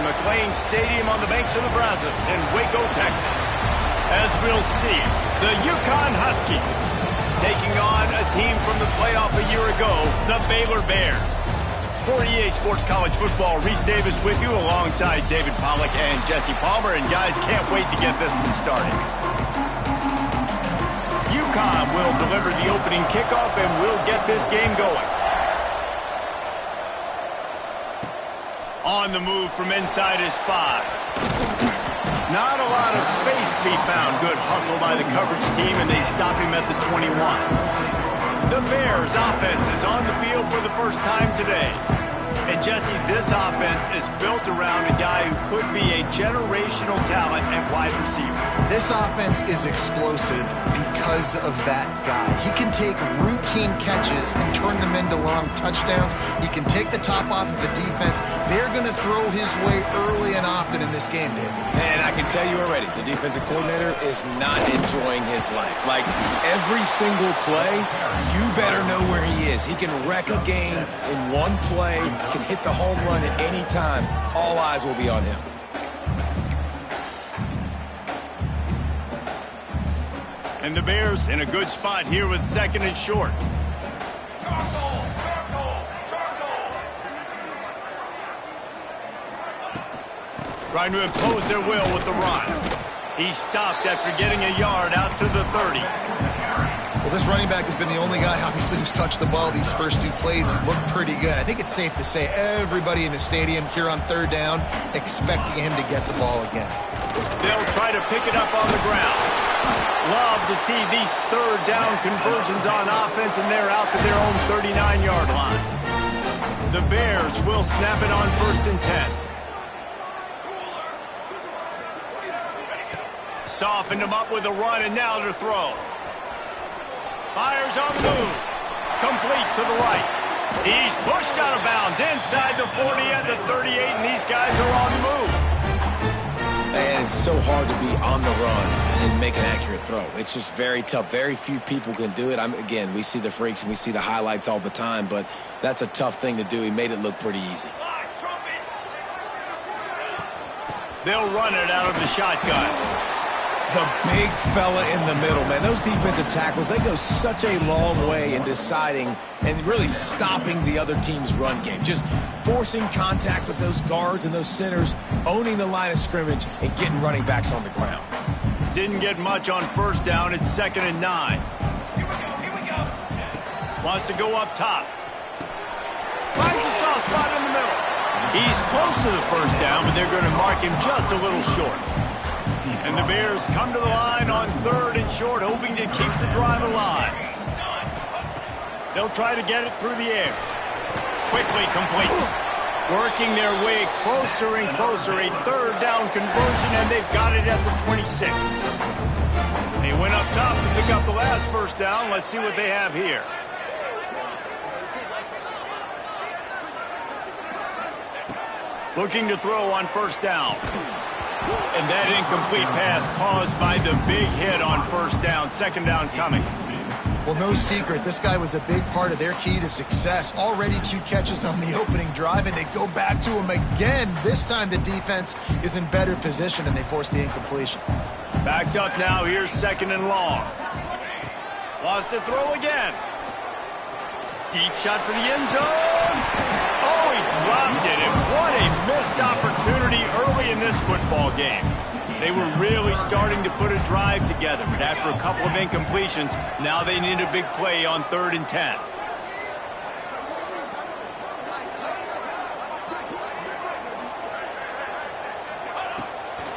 McLean Stadium on the banks of the Brazos in Waco, Texas. As we'll see, the UConn Huskies taking on a team from the playoff a year ago, the Baylor Bears. For EA Sports College Football, Reese Davis with you alongside David Pollack and Jesse Palmer. And guys, can't wait to get this one started. UConn will deliver the opening kickoff and we'll get this game going. On the move from inside is 5. Not a lot of space to be found. Good hustle by the coverage team, and they stop him at the 21. The Bears offense is on the field for the first time today. And Jesse, this offense is built around a guy who could be a generational talent at wide receiver. This offense is explosive because of that guy. He can take routine catches and turn them into long touchdowns. He can take the top off of a defense. They're going to throw his way early and often in this game, David. And I can tell you already, the defensive coordinator is not enjoying his life. Like, every single play, you better know where he is. He can wreck a game in one play, can hit the home run at any time. All eyes will be on him. And the Bears in a good spot here with 2nd and short. Trying to impose their will with the run. He stopped after getting a yard out to the 30. Well, this running back has been the only guy, obviously, who's touched the ball these first 2 plays. He's looked pretty good. I think it's safe to say everybody in the stadium here on 3rd down expecting him to get the ball again. They'll try to pick it up on the ground. Love to see these 3rd down conversions on offense, and they're out to their own 39-yard line. The Bears will snap it on 1st and 10. Softened him up with a run, and now to throw. Fires on the move. Complete to the right. He's pushed out of bounds inside the 40 and the 38, and these guys are on the move. And it's so hard to be on the run and make an accurate throw. It's just very tough. Very few people can do it. Again, we see the freaks and we see the highlights all the time, but that's a tough thing to do. He made it look pretty easy. They'll run it out of the shotgun. The big fella in the middle, man. Those defensive tackles, they go such a long way in deciding and really stopping the other team's run game. Just forcing contact with those guards and those centers, owning the line of scrimmage, and getting running backs on the ground. Didn't get much on 1st down. It's 2nd and 9. Here we go. Wants to go up top. Finds a soft spot in the middle. He's close to the 1st down, but they're going to mark him just a little short. And the Bears come to the line on 3rd and short, hoping to keep the drive alive. They'll try to get it through the air. Quickly complete. Working their way closer and closer. A 3rd down conversion, and they've got it at the 26. They went up top to pick up the last 1st down. Let's see what they have here. Looking to throw on 1st down. And that incomplete pass caused by the big hit on 1st down. 2nd down coming. Well, no secret, this guy was a big part of their key to success. Already 2 catches on the opening drive, and they go back to him again. This time the defense is in better position, and they force the incompletion. Backed up now, here's 2nd and long. Wants to throw again. Deep shot for the end zone. Oh, he dropped it, and what a missed opportunity early in this football game. They were really starting to put a drive together, but after a couple of incompletions, now they need a big play on 3rd and 10.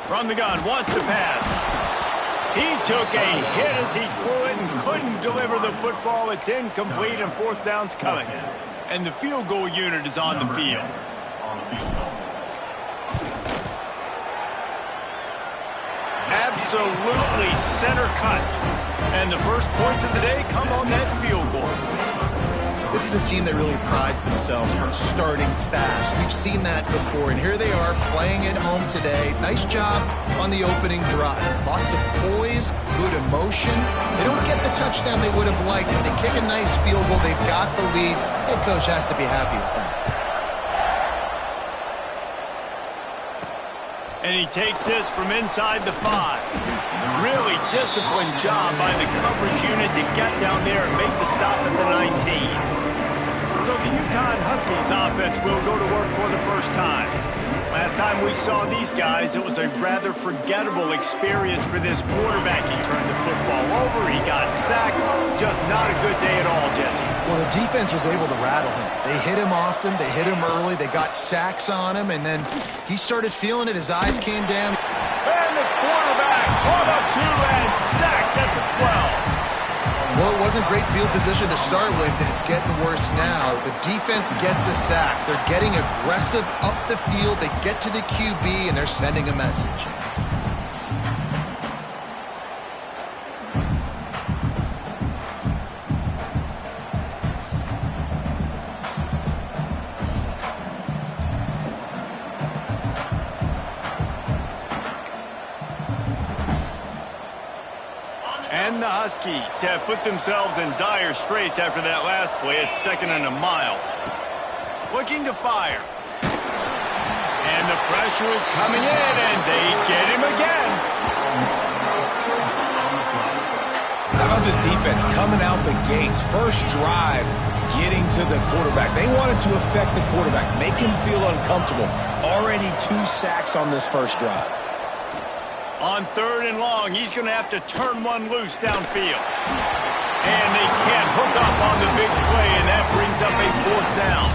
From the gun, wants to pass. He took a hit as he threw it and couldn't deliver the football. It's incomplete, and 4th down's coming. And the field goal unit is on the field. Absolutely center cut. And the first points of the day come on that field goal. This is a team that really prides themselves on starting fast. We've seen that before, and here they are playing at home today. Nice job on the opening drive. Lots of poise, good emotion. They don't get the touchdown they would have liked, but they kick a nice field goal. They've got the lead. Head coach has to be happy with that. And he takes this from inside the 5. Really disciplined job by the coverage unit to get down there and make the stop at the 19. So the UConn Huskies offense will go to work for the first time. Last time we saw these guys, it was a rather forgettable experience for this quarterback. He turned the football over, he got sacked. Just not a good day at all, Jesse. Well, the defense was able to rattle him. They hit him often, they hit him early, they got sacks on him, and then he started feeling it. His eyes came down. And the quarterback caught up to and sacked at the 12. Well, it wasn't great field position to start with, and it's getting worse now. The defense gets a sack. They're getting aggressive up the field. They get to the QB, and they're sending a message. And the Huskies have put themselves in dire straits after that last play. It's 2nd and a mile. Looking to fire. And the pressure is coming in, and they get him again. How about this defense coming out the gates? First drive, getting to the quarterback. They wanted to affect the quarterback, make him feel uncomfortable. Already 2 sacks on this first drive. On 3rd and long, he's going to have to turn one loose downfield. And they can't hook up on the big play, and that brings up a 4th down.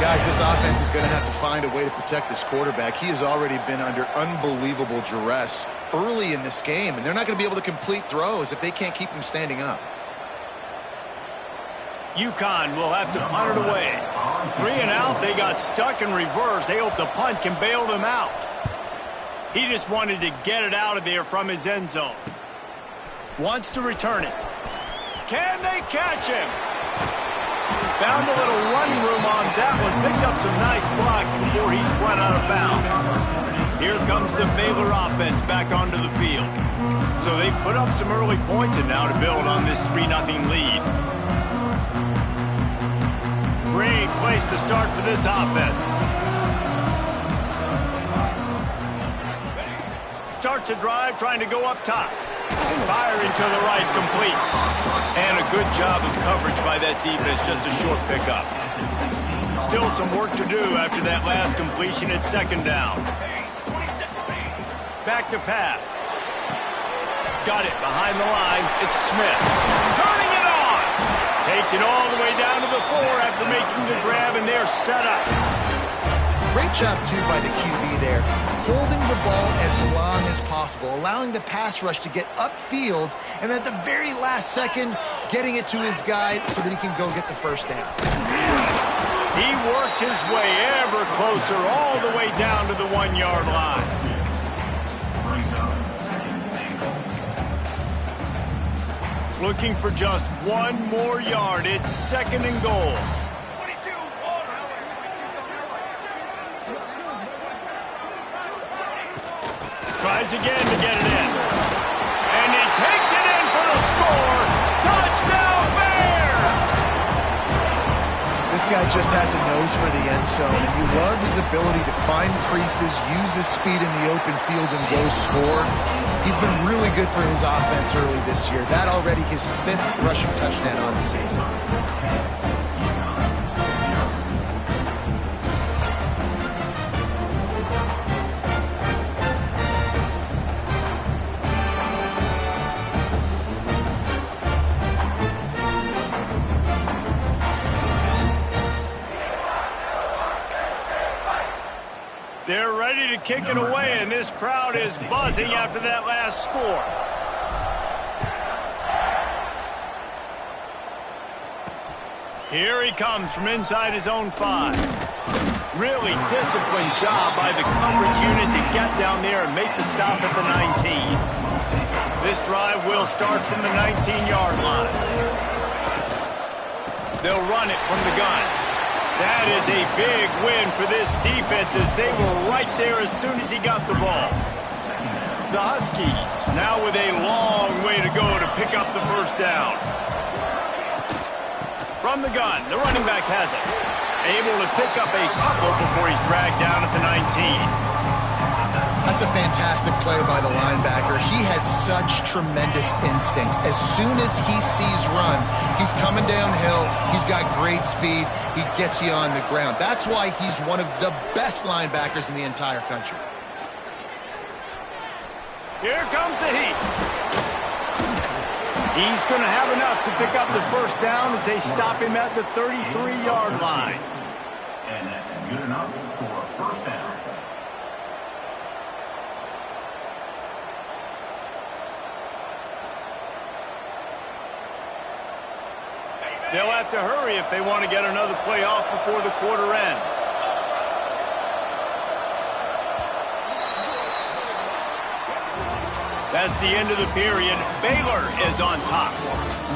Guys, this offense is going to have to find a way to protect this quarterback. He has already been under unbelievable duress early in this game, and they're not going to be able to complete throws if they can't keep him standing up. UConn will have to punt it away. 3 and out, they got stuck in reverse. They hope the punt can bail them out. He just wanted to get it out of there from his end zone. Wants to return it. Can they catch him? Found a little running room on that one. Picked up some nice blocks before he's run out of bounds. Here comes the Baylor offense back onto the field. So they've put up some early points and now to build on this 3-0 lead. Great place to start for this offense. Starts a drive trying to go up top. Firing to the right, complete. And a good job of coverage by that defense, just a short pickup. Still some work to do after that last completion at 2nd down. Back to pass. Got it behind the line. It's Smith. Turning it on. Takes it all the way down to the 4 after making the grab, and they're set up. Great job, too, by the QB there. Holding the ball as long as possible, allowing the pass rush to get upfield, and at the very last second, getting it to his guy so that he can go get the first down. He works his way ever closer all the way down to the 1-yard line. Looking for just 1 more yard. It's 2nd and goal. Tries again to get it in. And he takes it in for the score. Touchdown! This guy just has a nose for the end zone, and you love his ability to find creases, use his speed in the open field, and go score. He's been really good for his offense early this year. That already his 5th rushing touchdown on the season. They're ready to kick it away, and this crowd is buzzing after that last score. Here he comes from inside his own 5. Really disciplined job by the coverage unit to get down there and make the stop at the 19. This drive will start from the 19-yard line. They'll run it from the gun. That is a big win for this defense as they were right there as soon as he got the ball. The Huskies now with a long way to go to pick up the first down. From the gun, the running back has it. Able to pick up a couple before he's dragged down at the 19. That's a fantastic play by the linebacker. He has such tremendous instincts. As soon as he sees run, he's coming downhill. He's got great speed. He gets you on the ground. That's why he's one of the best linebackers in the entire country. Here comes the heat. He's going to have enough to pick up the first down as they stop him at the 33-yard line. And that's good enough for a first down. They'll have to hurry if they want to get another play off before the quarter ends. That's the end of the period. Baylor is on top.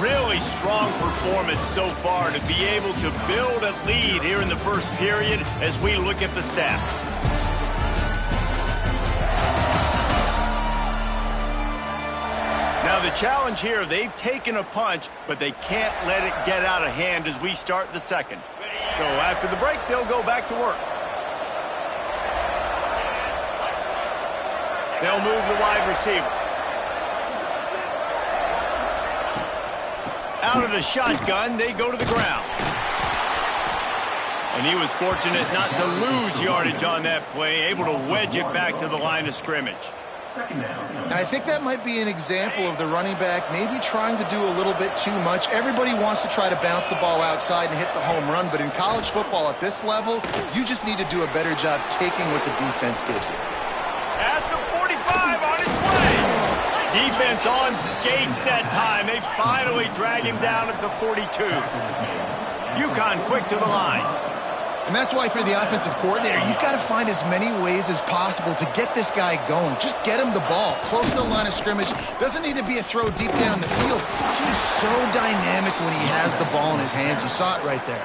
Really strong performance so far to be able to build a lead here in the first period as we look at the stats. Now the challenge here, they've taken a punch, but they can't let it get out of hand as we start the second. So after the break, they'll go back to work. They'll move the wide receiver. Out of the shotgun, they go to the ground. And he was fortunate not to lose yardage on that play, able to wedge it back to the line of scrimmage. And I think that might be an example of the running back maybe trying to do a little bit too much. Everybody wants to try to bounce the ball outside and hit the home run, but in college football at this level, you just need to do a better job taking what the defense gives you. At the 45, on its way. Defense on skates that time. They finally drag him down at the 42. UConn quick to the line. And that's why for the offensive coordinator, you've got to find as many ways as possible to get this guy going. Just get him the ball close to the line of scrimmage. Doesn't need to be a throw deep down the field. He's so dynamic when he has the ball in his hands. You saw it right there.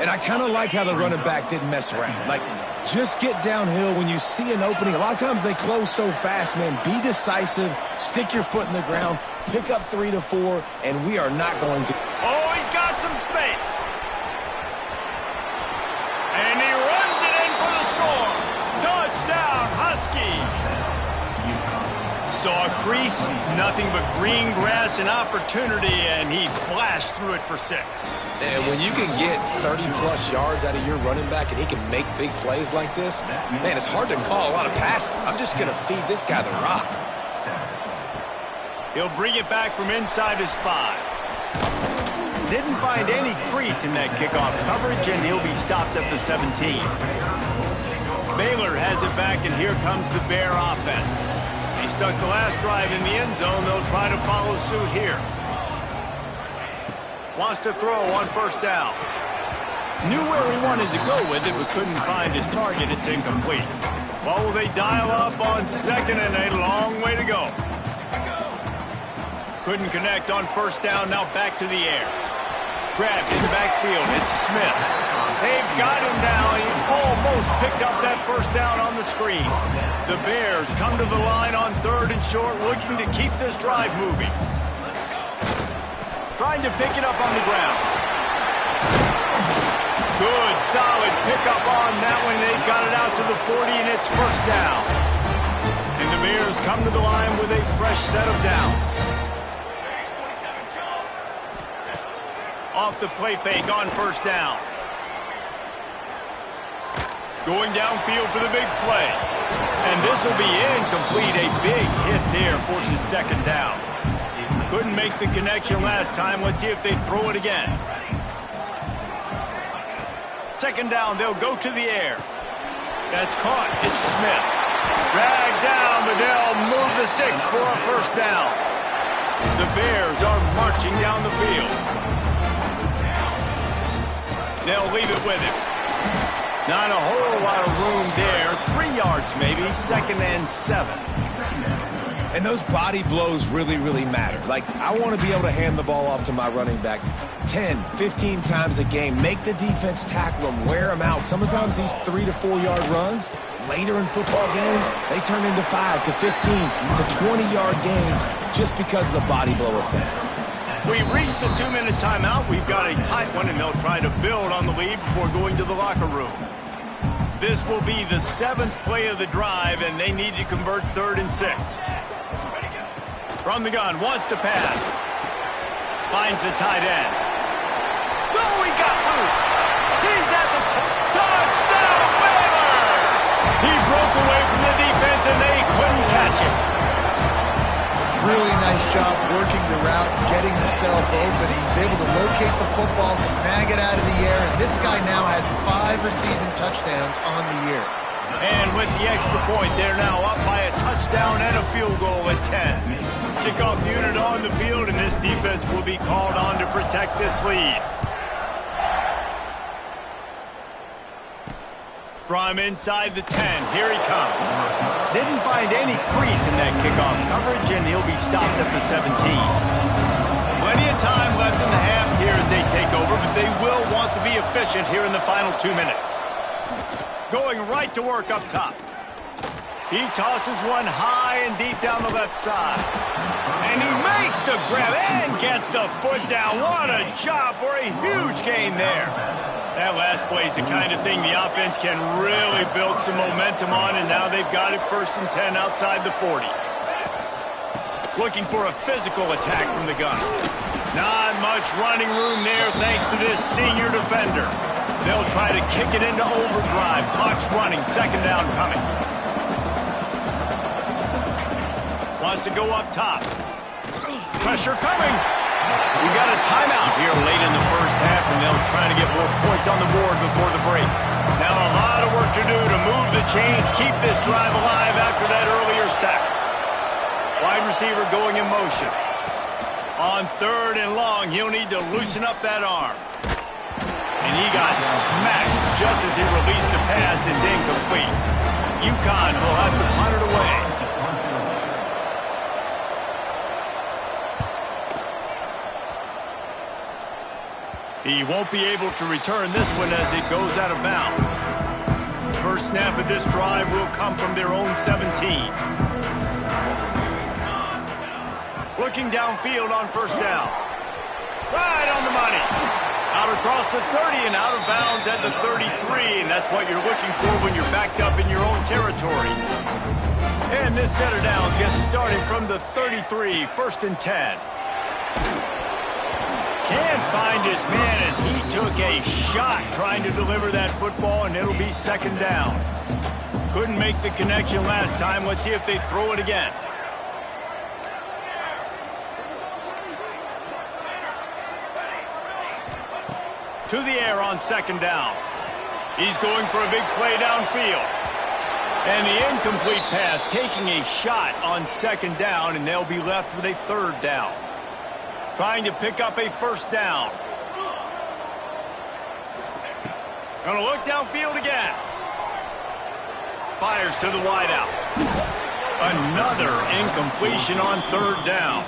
And I kind of like how the running back didn't mess around. Like, just get downhill when you see an opening. A lot of times they close so fast, man. Be decisive. Stick your foot in the ground. Pick up 3 to 4, and we are not going to. Oh, he's got some space. And he runs it in for the score. Touchdown, Huskies. Saw a crease, nothing but green grass and opportunity, and he flashed through it for 6. And when you can get 30-plus yards out of your running back and he can make big plays like this, man, it's hard to call a lot of passes. I'm just going to feed this guy the rock. He'll bring it back from inside his 5. Didn't find any crease in that kickoff coverage, and he'll be stopped at the 17. Baylor has it back, and here comes the Bear offense. He stuck the last drive in the end zone. They'll try to follow suit here. Wants to throw on first down. Knew where he wanted to go with it, but couldn't find his target. It's incomplete. Well, will they dial up on second, and a long way to go. Couldn't connect on first down. Now back to the air. Grabbed in the backfield. It's Smith. They've got him down. He almost picked up that first down on the screen. The Bears come to the line on 3rd and short, looking to keep this drive moving. Trying to pick it up on the ground. Good, solid pickup on that one. They've got it out to the 40, and it's first down. And the Bears come to the line with a fresh set of downs. Off the play fake on first down. Going downfield for the big play. And this will be incomplete. A big hit there forces second down. Couldn't make the connection last time. Let's see if they throw it again. Second down, they'll go to the air. That's caught. It's Smith. Dragged down, but they'll move the sticks for a first down. The Bears are marching down the field. They'll leave it with him. Not a whole lot of room there. 3 yards maybe, 2nd and 7. And those body blows really, really matter. Like, I want to be able to hand the ball off to my running back 10, 15 times a game. Make the defense tackle them, wear them out. Sometimes these 3 to 4 yard runs, later in football games, they turn into 5 to 15 to 20-yard gains just because of the body blow effect. We've reached the 2-minute timeout. We've got a tight one, and they'll try to build on the lead before going to the locker room. This will be the 7th play of the drive, and they need to convert 3rd and 6. From the gun, wants to pass. Finds the tight end. Oh, he got loose. He's at the touchdown, Baylor! He broke away from the defense, and they couldn't catch him. Really nice job working the route, getting himself open. He was able to locate the football, snag it out of the air, and this guy now has 5 receiving touchdowns on the year. And with the extra point, they're now up by a touchdown and a field goal at 10. Kickoff unit on the field, and this defense will be called on to protect this lead. From inside the 10, here he comes. Didn't find any crease in that kickoff coverage, and he'll be stopped at the 17. Plenty of time left in the half here as they take over, but they will want to be efficient here in the final 2 minutes. Going right to work up top. He tosses one high and deep down the left side. And he makes the grab and gets the foot down. What a job for a huge gain there. That last play is the kind of thing the offense can really build some momentum on, and now they've got it 1st and 10 outside the 40. Looking for a physical attack from the gun. Not much running room there thanks to this senior defender. They'll try to kick it into overdrive. Clock's running, 2nd down coming. Wants to go up top. Pressure coming. We got a timeout here late in the first half, and they'll try to get more points on the board before the break. Now a lot of work to do to move the chains, keep this drive alive after that earlier sack. Wide receiver going in motion. On 3rd and long, he'll need to loosen up that arm. And he got smacked just as he released the pass. It's incomplete. UConn will have to punt it away. He won't be able to return this one as it goes out of bounds. First snap of this drive will come from their own 17. Looking downfield on 1st down. Right on the money. Out across the 30 and out of bounds at the 33. And that's what you're looking for when you're backed up in your own territory. And this set of downs gets started from the 33, 1st and 10. Can't find his man as he took a shot trying to deliver that football, and it'll be 2nd down. Couldn't make the connection last time. Let's see if they throw it again. To the air on 2nd down. He's going for a big play downfield. And the incomplete pass taking a shot on 2nd down, and they'll be left with a 3rd down. Trying to pick up a 1st down. Gonna look downfield again. Fires to the wideout. Another incompletion on 3rd down.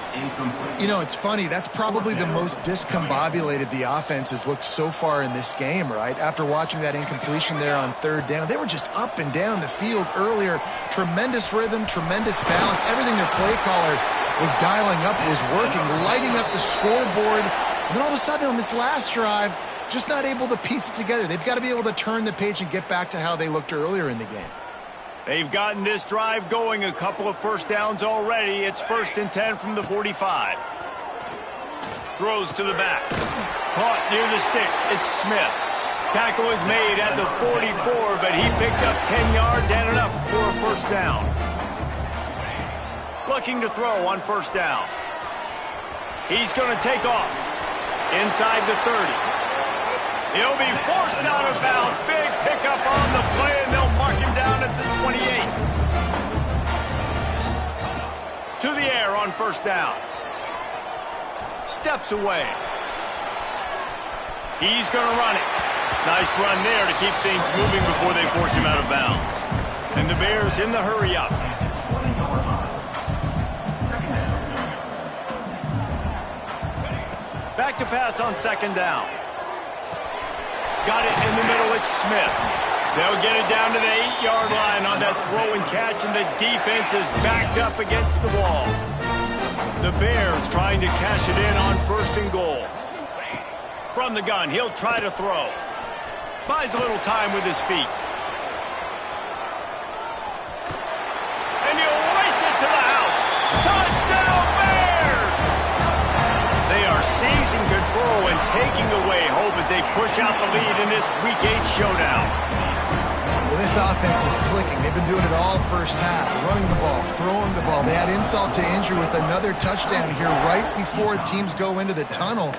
You know, it's funny. That's probably the most discombobulated the offense has looked so far in this game, right? After watching that incompletion there on 3rd down, they were just up and down the field earlier. Tremendous rhythm, tremendous balance. Everything their play caller was dialing up was working, lighting up the scoreboard. And then all of a sudden on this last drive, just not able to piece it together. They've got to be able to turn the page and get back to how they looked earlier in the game. They've gotten this drive going, a couple of first downs already. It's 1st and 10 from the 45. Throws to the back. Caught near the sticks. It's Smith. Tackle is made at the 44, but he picked up 10 yards and enough for a first down. Looking to throw on first down. He's going to take off. Inside the 30. He'll be forced out of bounds. Big pickup on the play, and they'll mark him down at the 28. To the air on first down. Steps away. He's going to run it. Nice run there to keep things moving before they force him out of bounds. And the Bears in the hurry up. Back to pass on second down. Got it in the middle. It's Smith. They'll get it down to the 8-yard line on that throw and catch, and the defense is backed up against the wall. The Bears trying to cash it in on 1st and goal. From the gun, he'll try to throw. Buys a little time with his feet. And he'll race it to the house. Touchdown, Bears! They are seizing control and taking away hope as they push out the lead in this Week 8 showdown. Well, this offense is clicking. They've been doing it all first half. Running the ball, throwing the ball. They had insult to injury with another touchdown here right before teams go into the tunnel.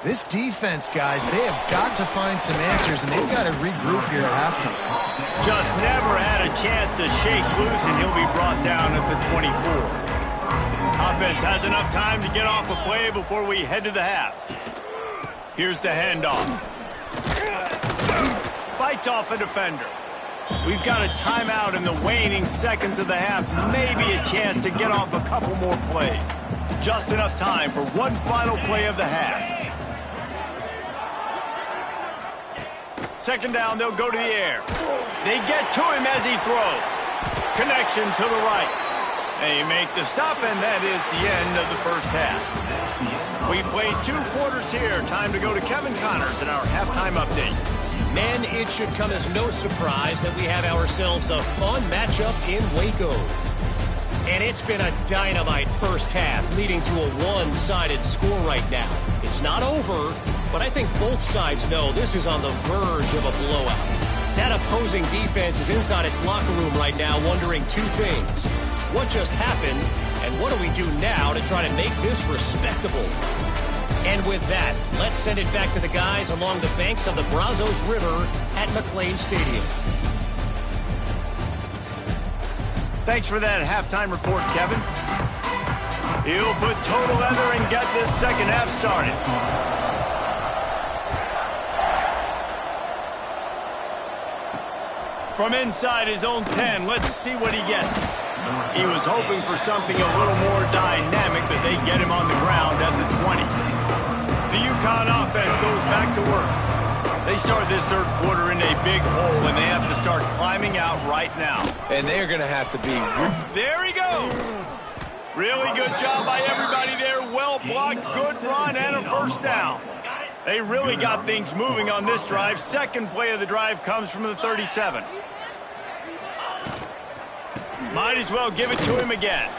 This defense, guys, they have got to find some answers, and they've got to regroup here at halftime. Just never had a chance to shake loose, and he'll be brought down at the 24. Offense has enough time to get off a play before we head to the half. Here's the handoff. Fights off a defender. We've got a timeout in the waning seconds of the half. Maybe a chance to get off a couple more plays. Just enough time for one final play of the half. Second down, they'll go to the air. They get to him as he throws. Connection to the right. They make the stop, and that is the end of the first half. We played 2 quarters here. Time to go to Kevin Connors in our halftime update. Men, it should come as no surprise that we have ourselves a fun matchup in Waco. And it's been a dynamite first half, leading to a one-sided score right now. It's not over, but I think both sides know this is on the verge of a blowout. That opposing defense is inside its locker room right now wondering 2 things. What just happened, and what do we do now to try to make this respectable? And with that, let's send it back to the guys along the banks of the Brazos River at McLean Stadium. Thanks for that halftime report, Kevin. He'll put total leather and get this second half started. From inside his own 10, let's see what he gets. He was hoping for something a little more dynamic, but they get him on the ground at the 20. The UConn offense goes back to work. They start this third quarter in a big hole, and they have to start climbing out right now. And they're going to have to be... There he goes! Really good job by everybody there. Well blocked, good run, and a first down. They really got things moving on this drive. Second play of the drive comes from the 37. Might as well give it to him again.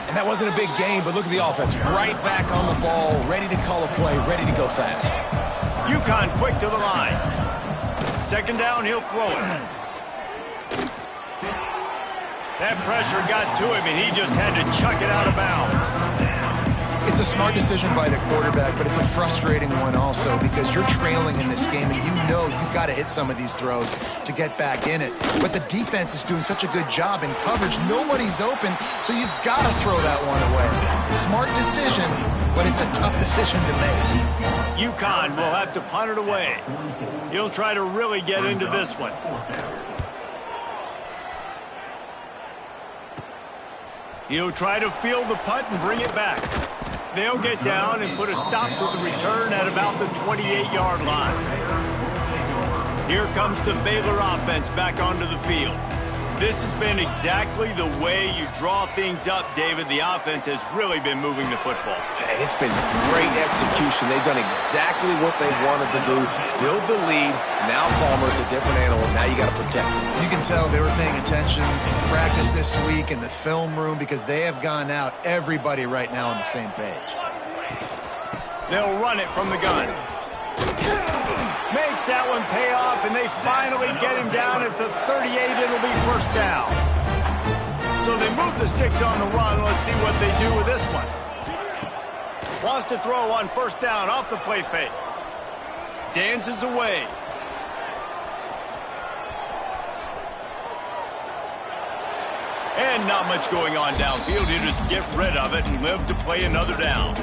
And that wasn't a big gain, but look at the offense. Right back on the ball, ready to call a play, ready to go fast. UConn quick to the line. Second down, he'll throw it. That pressure got to him, and he just had to chuck it out of bounds. It's a smart decision by the quarterback, but it's a frustrating one also because you're trailing in this game, and you know you've got to hit some of these throws to get back in it. But the defense is doing such a good job in coverage. Nobody's open, so you've got to throw that one away. Smart decision, but it's a tough decision to make. UConn will have to punt it away. He'll try to really get into this one. He'll try to field the punt and bring it back. They'll get down and put a stop to the return at about the 28-yard line. Here comes the Baylor offense back onto the field. This has been exactly the way you draw things up, David. The offense has really been moving the football. And it's been great execution. They've done exactly what they wanted to do. Build the lead. Now Palmer's a different animal. Now you got to protect him. You can tell they were paying attention in practice this week in the film room because they have gone out, everybody right now on the same page. They'll run it from the gun. Makes that one pay off, and they finally get him down at the 38. It'll be first down. So they move the sticks on the run. Let's see what they do with this one. Wants to throw on first down off the play fake. Dances away. And not much going on downfield. He'll just get rid of it and live to play another down.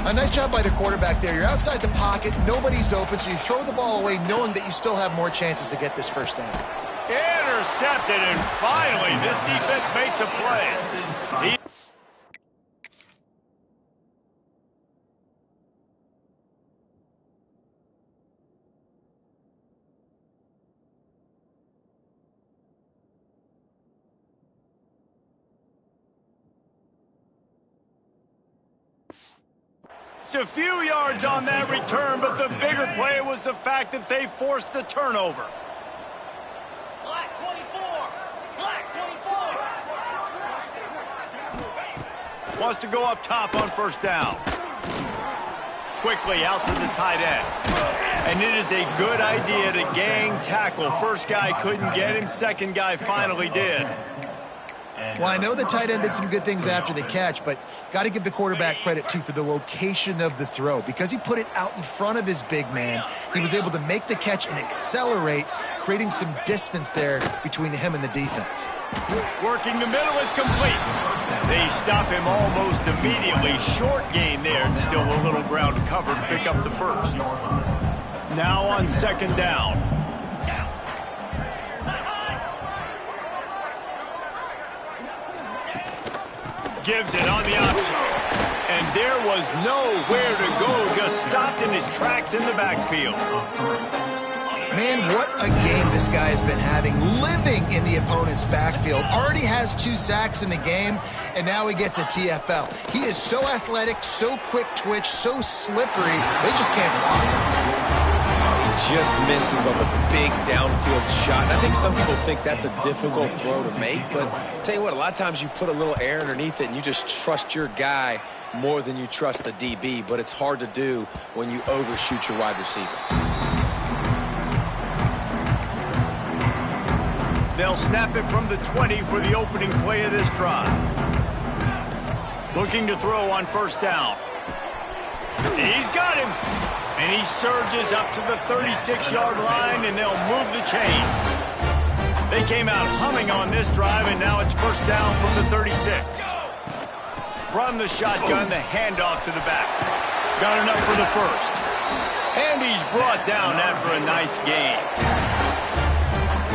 A nice job by the quarterback there. You're outside the pocket, nobody's open, so you throw the ball away knowing that you still have more chances to get this first down. Intercepted, and finally this defense makes a play. A few yards on that return, but the bigger play was the fact that they forced the turnover. Black 24. Black 24. Wants to go up top on first down. Quickly out to the tight end. And it is a good idea to gang tackle. First guy couldn't get him. Second guy finally did. Well, I know the tight end did some good things after the catch, but got to give the quarterback credit, too, for the location of the throw. Because he put it out in front of his big man, he was able to make the catch and accelerate, creating some distance there between him and the defense. Working the middle, it's complete. They stop him almost immediately. Short gain there, and still a little ground to cover to pick up the first. Now on second down. Gives it on the option. And there was nowhere to go, just stopped in his tracks in the backfield. Man, what a game this guy has been having, living in the opponent's backfield. Already has 2 sacks in the game, and now he gets a TFL. He is so athletic, so quick twitch, so slippery, they just can't block him. Just misses on the big downfield shot. And I think some people think that's a difficult throw to make, but I'll tell you what, a lot of times you put a little air underneath it and you just trust your guy more than you trust the DB, but it's hard to do when you overshoot your wide receiver. They'll snap it from the 20 for the opening play of this drive. Looking to throw on first down. He's got him. And he surges up to the 36-yard line, and they'll move the chain. They came out humming on this drive, and now it's first down from the 36. From the shotgun, the handoff to the back. Got enough for the first. And he's brought down after a nice gain.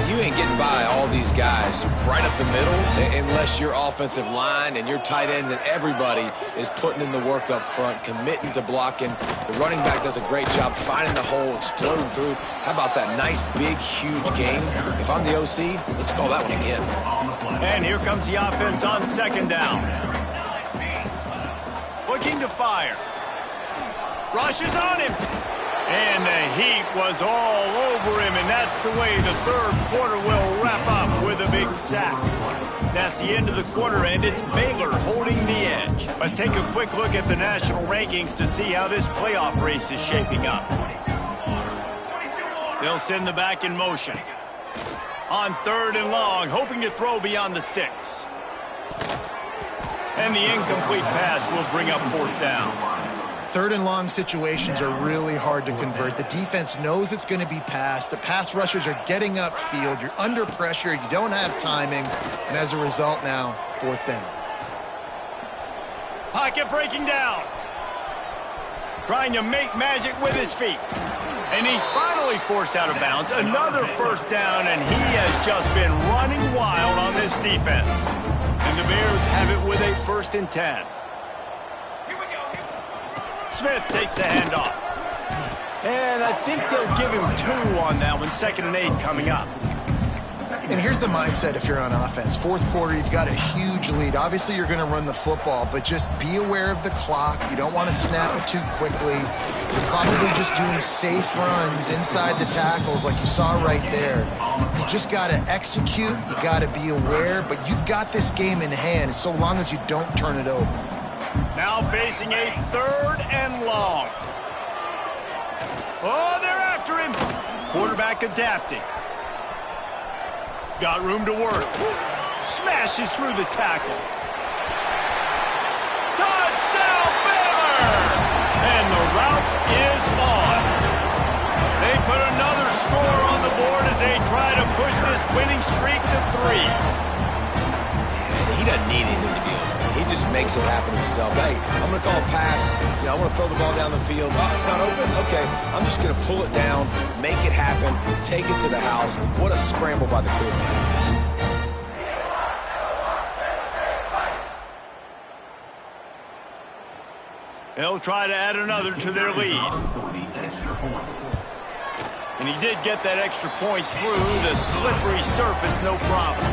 You ain't getting by all these guys right up the middle unless your offensive line and your tight ends and everybody is putting in the work up front, committing to blocking. The running back does a great job finding the hole, exploding through. How about that nice, big, huge game? If I'm the OC, let's call that one again. And here comes the offense on second down. Looking to fire. Rushes on him. And the heat was all over him, and that's the way the third quarter will wrap up with a big sack. That's the end of the quarter, and it's Baylor holding the edge. Let's take a quick look at the national rankings to see how this playoff race is shaping up. They'll send the back in motion. On third and long, hoping to throw beyond the sticks. And the incomplete pass will bring up fourth down. Third and long situations are really hard to convert. The defense knows it's going to be passed. The pass rushers are getting upfield. You're under pressure. You don't have timing. And as a result now, fourth down. Pocket breaking down. Trying to make magic with his feet. And he's finally forced out of bounds. Another first down, and he has just been running wild on this defense. And the Bears have it with a 1st and 10. Smith takes the handoff. And I think they'll give him 2 on that one. 2nd and 8 coming up. And here's the mindset if you're on offense. Fourth quarter, you've got a huge lead. Obviously, you're going to run the football, but just be aware of the clock. You don't want to snap it too quickly. You're probably just doing safe runs inside the tackles like you saw right there. You just got to execute. You got to be aware, but you've got this game in hand so long as you don't turn it over. Now facing a 3rd and long. Oh, they're after him. Quarterback adapting. Got room to work. Smashes through the tackle. Touchdown, Baylor! And the route is on. They put another score on the board as they try to push this winning streak to 3. He doesn't need anything to be open. He just makes it happen himself. Hey, I'm going to call a pass. I want to throw the ball down the field. Oh, it's not open? Okay. I'm just going to pull it down, make it happen, take it to the house. What a scramble by the quarterback. They'll try to add another to their lead. And he did get that extra point through the slippery surface, no problem.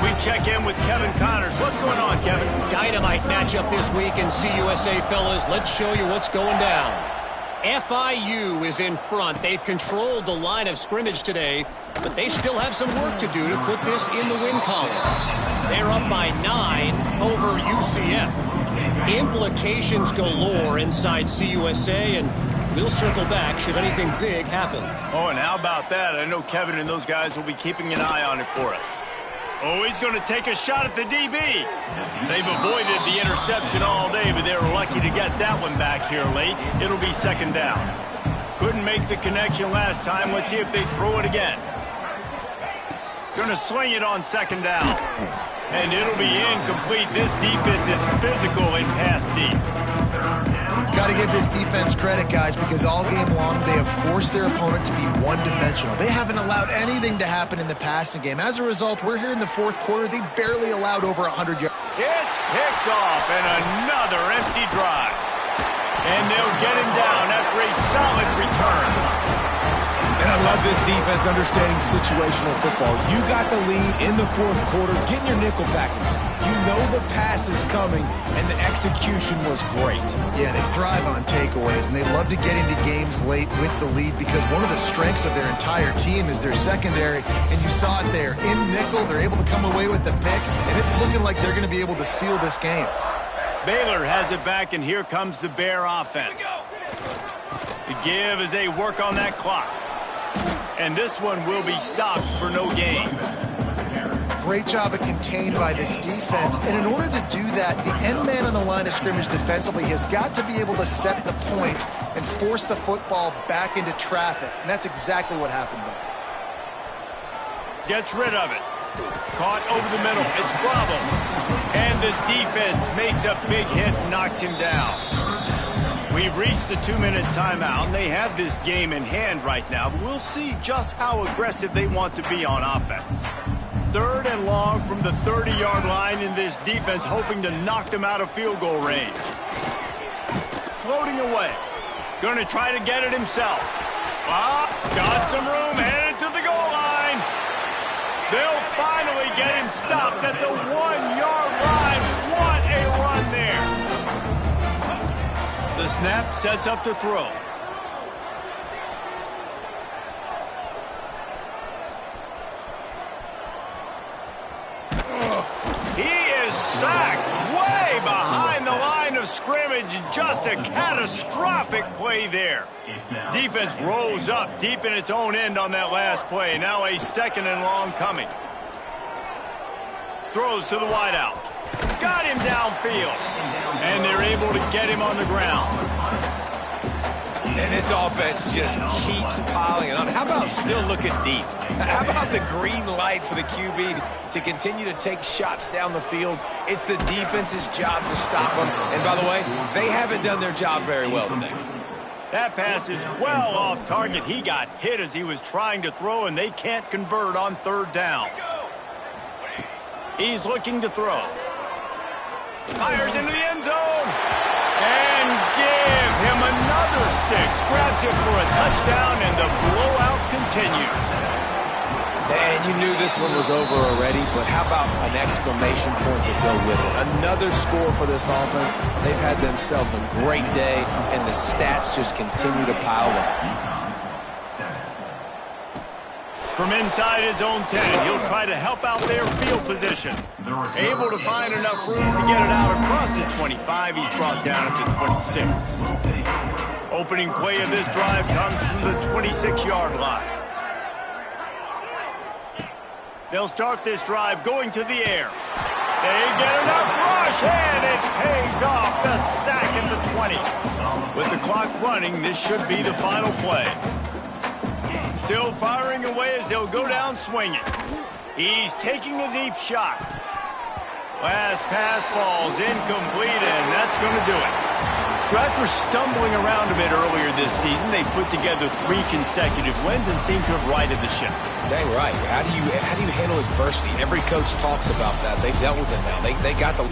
We check in with Kevin Connors. What's going on, Kevin? Dynamite matchup this week in CUSA, fellas. Let's show you what's going down. FIU is in front. They've controlled the line of scrimmage today, but they still have some work to do to put this in the win column. They're up by 9 over UCF. Implications galore inside CUSA, and we'll circle back should anything big happen. Oh, and how about that? I know Kevin and those guys will be keeping an eye on it for us. Oh, he's going to take a shot at the DB. They've avoided the interception all day, but they were lucky to get that one back here late. It'll be 2nd down. Couldn't make the connection last time. Let's see if they throw it again. Going to swing it on 2nd down. And it'll be incomplete. This defense is physical in pass deep. Got to give this defense credit, guys, because all game long they have forced their opponent to be one-dimensional. They haven't allowed anything to happen in the passing game. As a result, we're here in the 4th quarter. They barely allowed over 100 yards. It's picked off, and another empty drive. And they'll get him down after a solid return. And I love this defense understanding situational football. You got the lead in the 4th quarter, getting your nickel packages. You know the pass is coming, and the execution was great. Yeah, they thrive on takeaways, and they love to get into games late with the lead because one of the strengths of their entire team is their secondary, and you saw it there. In nickel, they're able to come away with the pick, and it's looking like they're going to be able to seal this game. Baylor has it back, and here comes the Bear offense. The give as they work on that clock. And this one will be stopped for no gain. Great job of contained by this defense. And in order to do that, the end man on the line of scrimmage defensively has got to be able to set the point and force the football back into traffic. And that's exactly what happened there. Gets rid of it. Caught over the middle. It's Bravo. And the defense makes a big hit and knocks him down. We've reached the 2-minute timeout, and they have this game in hand right now. But we'll see just how aggressive they want to be on offense. 3rd and long from the 30-yard line in this defense, hoping to knock them out of field goal range. Floating away. Going to try to get it himself. Got some room, headed to the goal line. They'll finally get him stopped at the 1-yard line. What a run there. The snap sets up to throw. He is sacked way behind the line of scrimmage. Just a catastrophic play there. Defense rolls up deep in its own end on that last play. Now a 2nd and long coming. Throws to the wideout. Got him downfield. And they're able to get him on the ground. And this offense just keeps piling it on. How about still looking deep? How about the green light for the QB to continue to take shots down the field? It's the defense's job to stop them. And by the way, they haven't done their job very well today. That pass is well off target. He got hit as he was trying to throw, and they can't convert on 3rd down. He's looking to throw. Fires into the end zone. And give him another 6. Grabs him for a touchdown, and the blowout continues. And you knew this one was over already, but how about an exclamation point to go with it? Another score for this offense. They've had themselves a great day, and the stats just continue to pile up. From inside his own 10, he'll try to help out their field position. Able to find enough room to get it out across the 25. He's brought down at the 26. Opening play of this drive comes from the 26-yard line. They'll start this drive going to the air. They get enough rush, and it pays off. The sack at the 20. With the clock running, this should be the final play. Still firing away as they'll go down swinging. He's taking a deep shot. Last pass falls incomplete, and that's going to do it. So after stumbling around a bit earlier this season, they put together 3 consecutive wins and seem to have righted the ship. Dang right. How do you handle adversity? Every coach talks about that. They've dealt with it now. They got the